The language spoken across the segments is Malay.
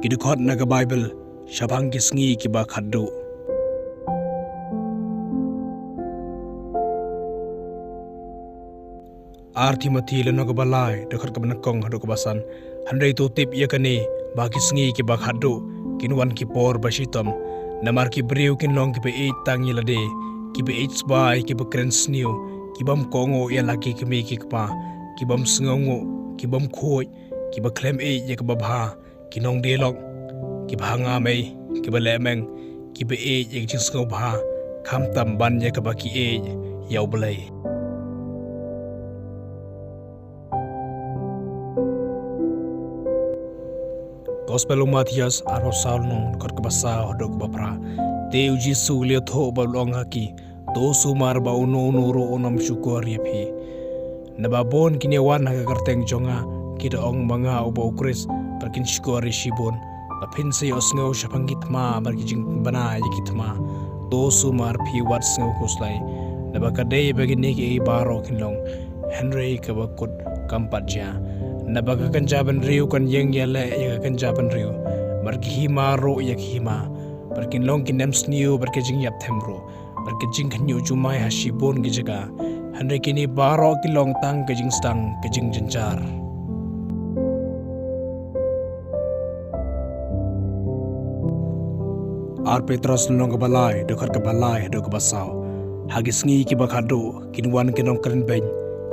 kidukot naga Bible syabang kisngi kiba khaddu arti mati leno ga balai dokar ka benakong hadu kebasan handai tu tip ya kani bagi sngi ki bak hadu kinwan ki por basitom namar ki briu kin long ki be e tangi lade ki be e sbai ki be krens new ki bam kongo ya lagi ki me ki pa ki bam sngongo ki bam khoi ki ba klem e ya ka babha ki nong de lok ki bhanga mai ki ba lemeng ki be e ya jing sngo bha kham tam ban ya ka ba ki e yaw blai Gospel Matias arosal nong kor kebasa hodok bapra teu Jisu liat ho balong haki to sumar ba uno ro onam syukur yepi nababon kini wan ha kerteng jonga kita ong manga uba ukris perkin syukur shibon lapin se osngo syapangit ma barkijing bana yikit ma to sumar pi wat sngo kuslai nabakade bagini ki baro kinlong Henry kabakut kampatja nabaga kanjaban riu kan yeng yale ya kanjaban riu marki hima ro yak hima barkin long kinem sniu barkijing yap themro barkijing khanyu jumai hasibon gi jaga hanre kini baro ki long tang kajing stang kajing janjar ar petros nong balai dokar ka balai dok basau hagis ngi ki bakado kinwan kinong kren ben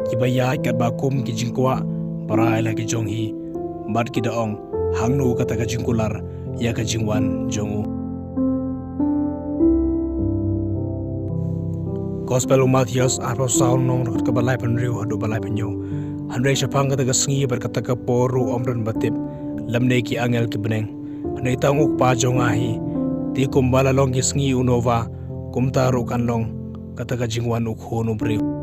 ki baya kat bakum ki jingkwa parai lagi jonghi mat ki daong hangnu kata ka jingkular ya ka jingwan jongu Gospel Matias arpo saul nong ka balai penriu hadu balai penyo handai syapang kata ka sngi berkata ka poru omran batip lamne ki angel ki beneng handai tanguk pa jongahi ti kumbala long ki sngi unova kumtaru kan long kata ka jingwan ukhono briu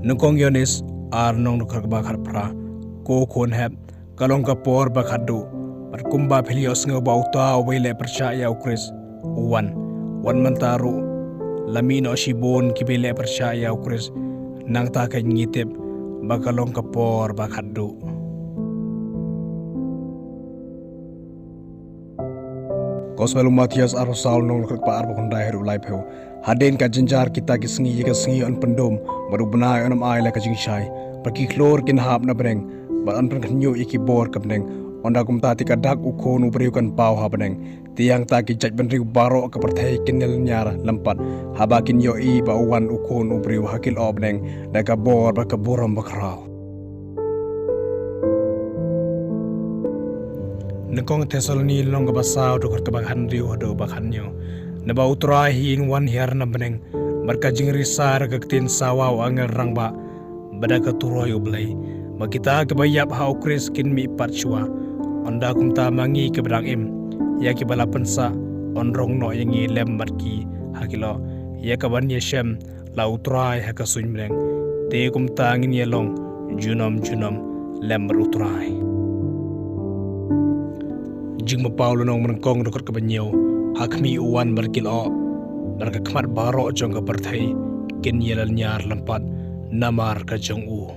nungkong Yonis ar nong nukar bakar pra ko kon hab kalong ka por bakadu par kumba philios ngo bauta wele percaya ukris wan mantaru lamino shibon kibele percaya ukris nang ta ka ngitip bakalong ka por bakadu Gospel Matias arosal nong nukar pa arbo kondai heru lai pheu haden ka janjar kita ki sngi on pendom baru benai onam ai la ka jing shai pergi klor kin hap na breng ba an pen khnyu iki bor ka breng onda kum ta ti ka dak u khon u briu kan pau ha breng tiang ta ki jaj ben riu baro ka perthai kinel nyar lampat haba kin yo i ba wan u khon u briu hakil o breng da ka bor ba ka boram ba khrau Nekong Tesaloni long ka basau dokar ka bakhan riu hado bakhan nyo na ba utrai hin wan hiar na beneng marka jingri sar ka tin sawaw angel rangba bada ka turoy ublay makita ka bayap ha ukris kin mi patchwa onda kumta mangi ka bedang im ya ki bala pensa onrong no yang i lem marki hakilo ya ka ban yeshem la utrai ha ka suin beneng te kumta ngin yelong junom lem utrai jingma paulo nong menengkong dokar ka banyo hakmi uwan berkilo berka kmat baro jong ka perthai kin yelal nyar lampat namar ka jong u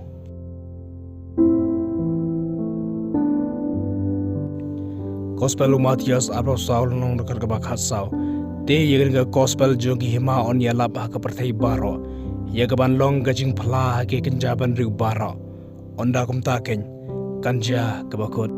Gospel Matias abro saul nong dokar ka bakhasau te yegen ka gospel jong ki hima on yalap ha ka perthai baro ya ka ban long ka jing phla ha ke kinjaban riu baro onda kum ta ken kanja ka bakot